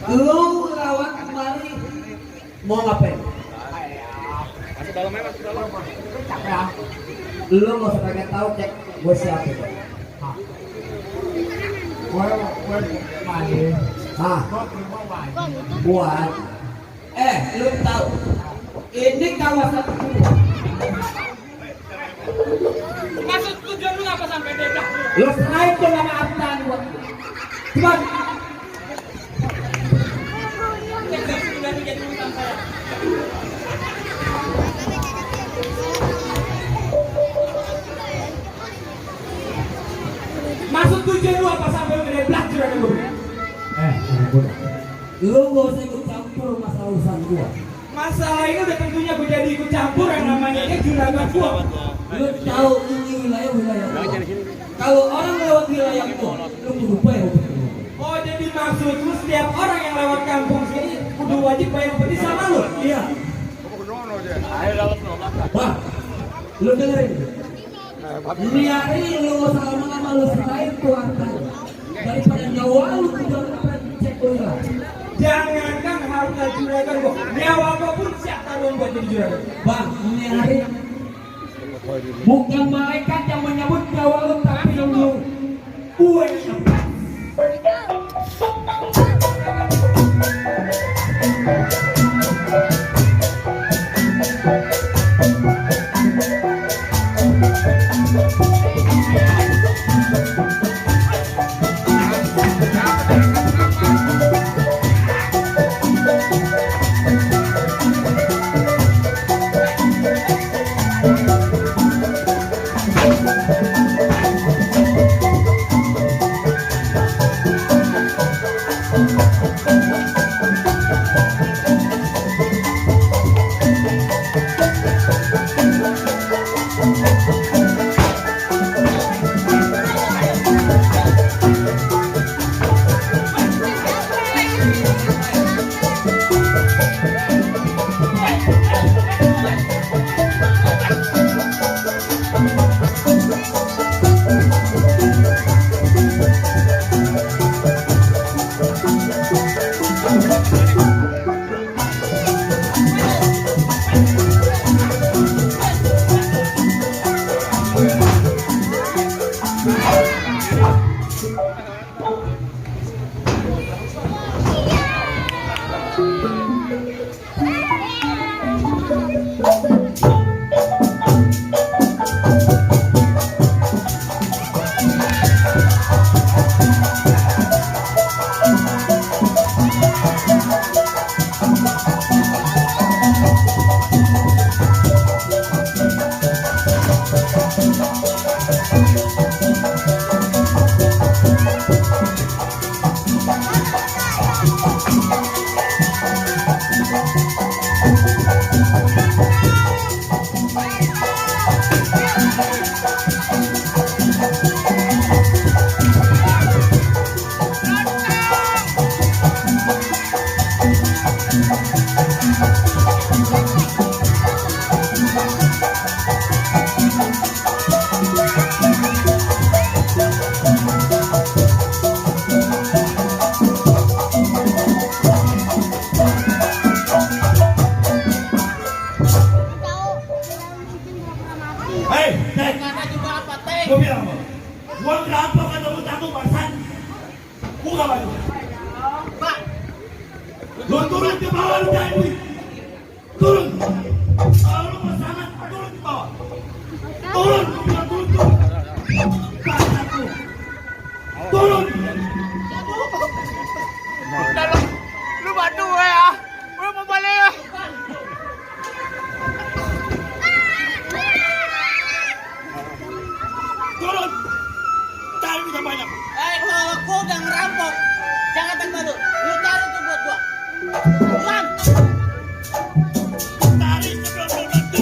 Lu lewat kemari mau ngapain? Masuk dalam aja, masuk dalam. Capek ah. Lu nggak usah pengen tahu cek gue siapa. Gue main. Ah, Gue mau main. buat. Lu tahu? Ini kawasan gua. Maksud tujuan lu apa sampai dedak? Lu serahin tuh nama Abdan gua. Cuman Sudah menjadi utang saya. Maksud tujuan lu apa sampai ngedeblak juragan gue? lu nggak usah ikut campur masalah urusan gua. Masalah ini udah tentunya gue jadi ikut campur yang namanya ini juragan gua. Lu tahu ini wilayah gua. Kalau orang lewat wilayah gua, lu kudu bayar. Oh jadi maksud lu setiap orang yang lewat kampung sini kudu wajib bayar peti sama lu? Iya. Wah, lu dengerin. Niari lu nggak usah lama-lama lu serahin tuh angkat. Daripada nyawa lu kudu cek gua. Jangankan harga juragan gua, nyawa gua pun siap taruhan buat jadi juragan. Bang, ini hari bukan malaikat yang menyebut nyawa lu, tapi lu gue yang nyebut. Gue bilang apa? Gue berapa kan kamu tanggung bahasan? Buka baju. Pak, Lu turun ke bawah, lu jangan duit. Turun. Kalau lu pasangan, turun ke bawah. Turun, gue bilang turun tuh. Bahasanku. Turun. lu bantu gue ya. Gue mau balik ya. Turun. Cari bisa banyak. Kalau gua udah ngerampok, jangan tanggal lu. Lu cari tuh buat gua. Pulang. Cari sebelum lu nanti.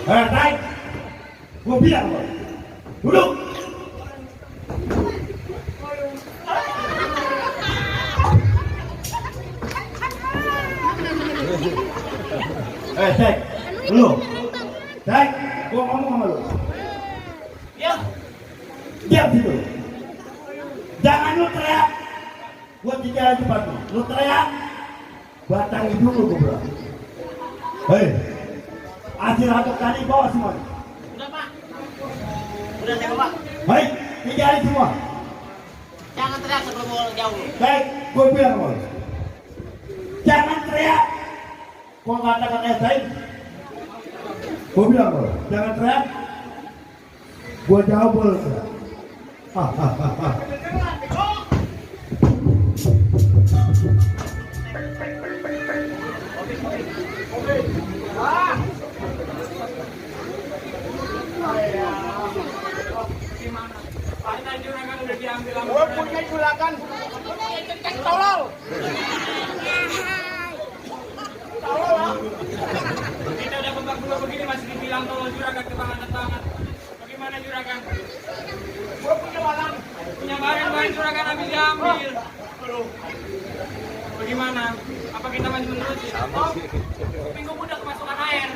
Naik. Gua bilang lo. Duduk. Cek. Lu. Cek. Gua ngomong sama lu. Diam. Diam situ. Jangan lu teriak. Gua tinggal di depan lu. Lu teriak. Batangin dulu gua bilang. Hei. Hasil rapat tadi bawa semua. Udah Pak. Udah saya bawa. Baik, tinggalin semua. Jangan teriak sebelum mau jauh. Baik, gue bilang lo. Jangan teriak. Gue katakan baik. Gue bilang lo, jangan teriak. Gue jawab boleh teriak. Gue punya juragan. Tolol. Tolol. Kita udah babak dua begini masih dibilang tolol juragan kebangan-bangan. Bagaimana juragan? Gue punya barang. Punya barang juragan habis diambil. Bagaimana? Apa kita masih menerusi? Oh, minggu muda kemasukan air.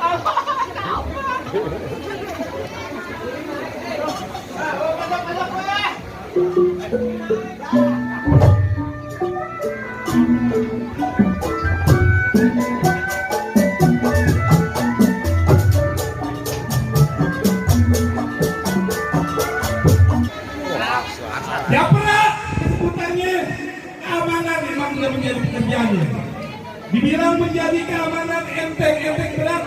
Ya pernah sebutannya keamanan memang sudah menjadi pekerjaannya. Dibilang menjadi keamanan enteng berat,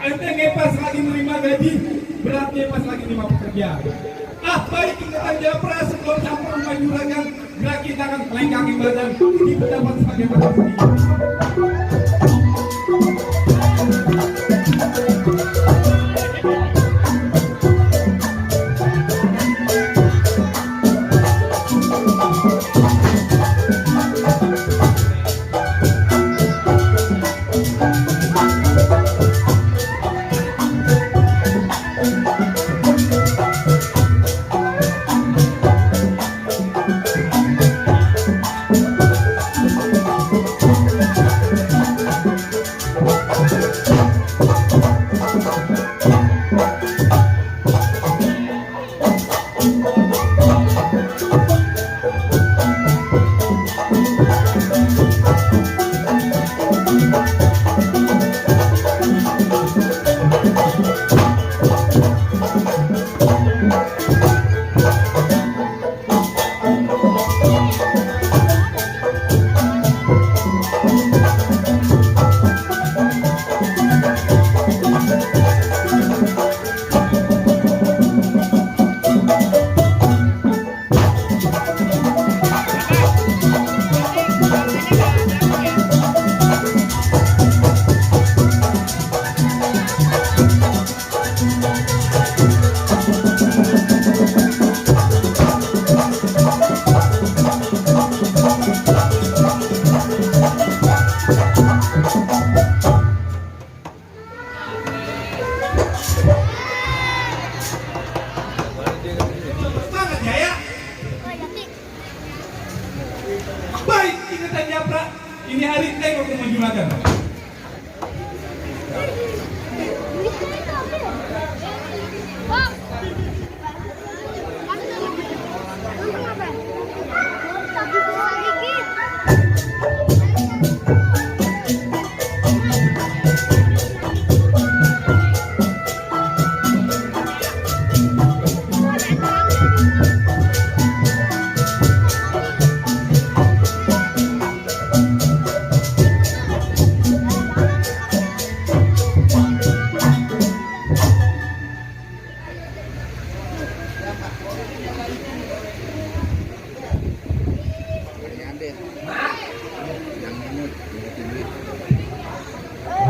enteng pas lagi menerima gaji, beratnya pas lagi terima pekerjaan. Baik tingkatan Japra sebelum sampai rumah juragan, gerakin tangan, kelengkangin badan, ini pendapat sebagai makan sedikit.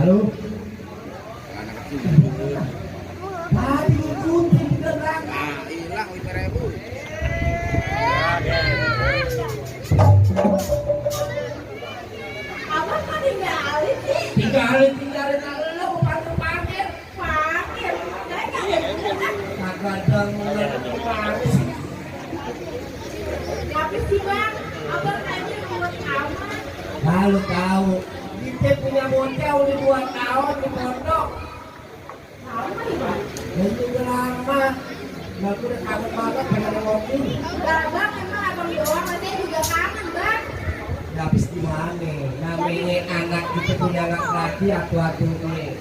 Lalu tadi ikutin gerakan. Nah, hilang 5.000. Abang kan tinggalin sih. Tinggalin lo parkir. Parkir. Kagak ada parkir sih. Tapi sih bang, abang aja buat aman. Lalu tahu kita punya bocah udah 2 tahun di pondok. Tahu kan bang? Dan juga lama. Nah, aku udah kangen banget pengen ngopi. Enggak bang, emang abang doang, saya juga kangen bang. Ya, habis gimana? Namanya anak kita punya anak laki atu-atu nih.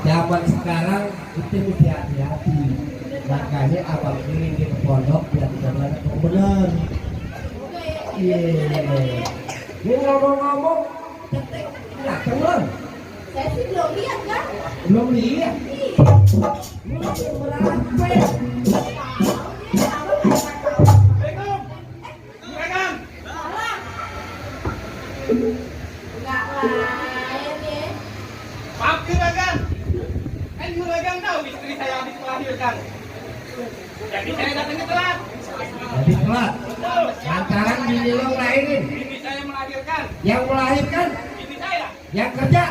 Zaman sekarang kita mesti hati-hati. Makanya abang kirim dia ke pondok biar tidak banyak yang benar. Udah ya. Iya. Ini ngomong-ngomong, cetek datang belum? Saya sih belum lihat kan? Belum lihat. Ih, Lu berapa? tahu nih, abang nggak tahu. Assalamualaikum. Juragan. Salah. Enggak lain ya. Maaf juragan. Kan juragan tahu istri saya habis melahirkan. Jadi saya datangnya telat. Jadi telat. Betul. Lantaran bini lo ngelahirin. Bini saya melahirkan. Yang melahirkan, Bini saya. yang kerja.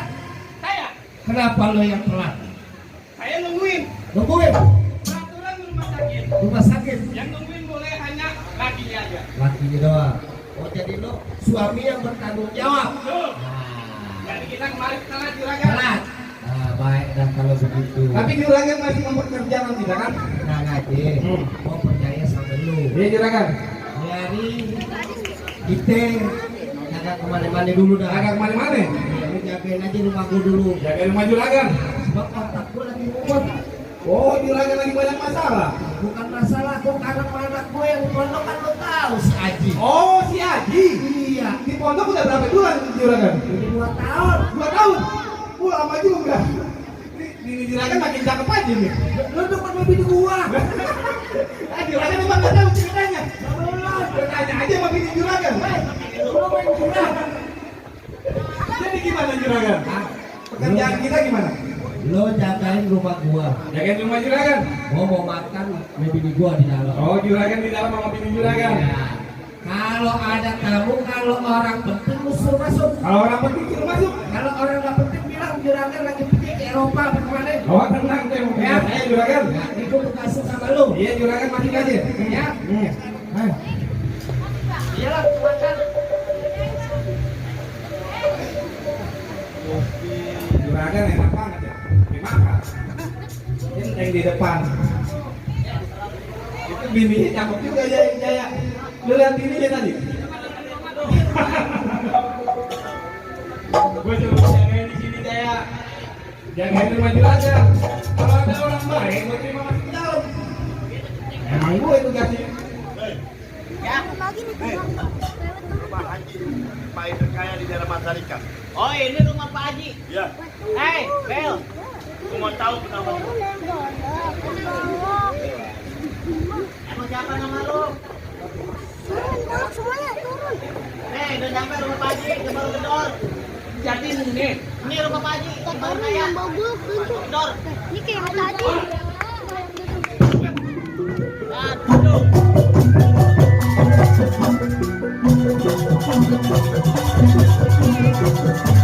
Saya. Kenapa lo yang telat? Saya nungguin. Nungguin Peraturan rumah sakit. rumah sakit. Yang nungguin boleh hanya lakinya aja. Lakinya doang. Oh, jadi lo suami yang bertanggung jawab. Betul. Nah, Jadi kita kemarin telat juragan. telat. Nah, baik dah kalau begitu. Tapi juragan masih mempekerjakan kita kan? tenang aja. Mau percaya sama lu. Iya juragan. Jadi kita agak kemana-mana dulu dah. Agak kemana-mana? Ya, lu jagain aja rumah gua dulu. Jaga rumah juragan. Sebab otak gua lagi mumet. Oh juragan lagi banyak masalah. Bukan masalah gua karena anak gua yang di pondok kan lo tahu si Aji. Oh si Aji. Iya. Di pondok udah berapa bulan juragan? Udah 2 tahun. 2 tahun. Lama juga. Ini juragan makin cakep aja nih. Lu depan bini gua. Juragan emang nggak tahu ceritanya. Belum. Bertanya aja sama bini juragan. Lu main curang. Jadi gimana juragan? Hah? Pekerjaan kita gimana? Lo jagain rumah gua. Jagain rumah juragan. Gua mau makan sama bini gua di dalam. Oh juragan di dalam sama bini juragan. Iya. Kalau ada tamu, kalau orang penting lu suruh masuk. Kalau orang penting suruh masuk. Kalau orang nggak penting bilang juragan lagi pergi ke Eropa apa kemana? Oh tenang deh, ya saya juragan. Nah, itu tugasnya sama lu. Iya juragan masuk aja. Ya. Hah. Iyalah makan. Juragan enak banget ya. Dimakan. Ini di depan. Itu bininya cakep juga Jaya. Lu lihat bininya tadi. Gue coba jagain di sini Jaya. Jagain rumah juragan. Kalau ada orang baik, gue terima masuk ke dalam. Emang gue tugasnya. Rumah Haji Pak Ider Kaya di daerah Masyarakat. Oh, ini rumah Pak Haji. Ya, Hei, Bel. aku mau tahu kenapa. Emang siapa nama lu? Nih, udah sampai rumah Pak Haji, ke baru gedor. Jadi ini rumah Pak Haji, baru kaya. Gedor. Ini kayak tadi. Nah, duduk. Thank you.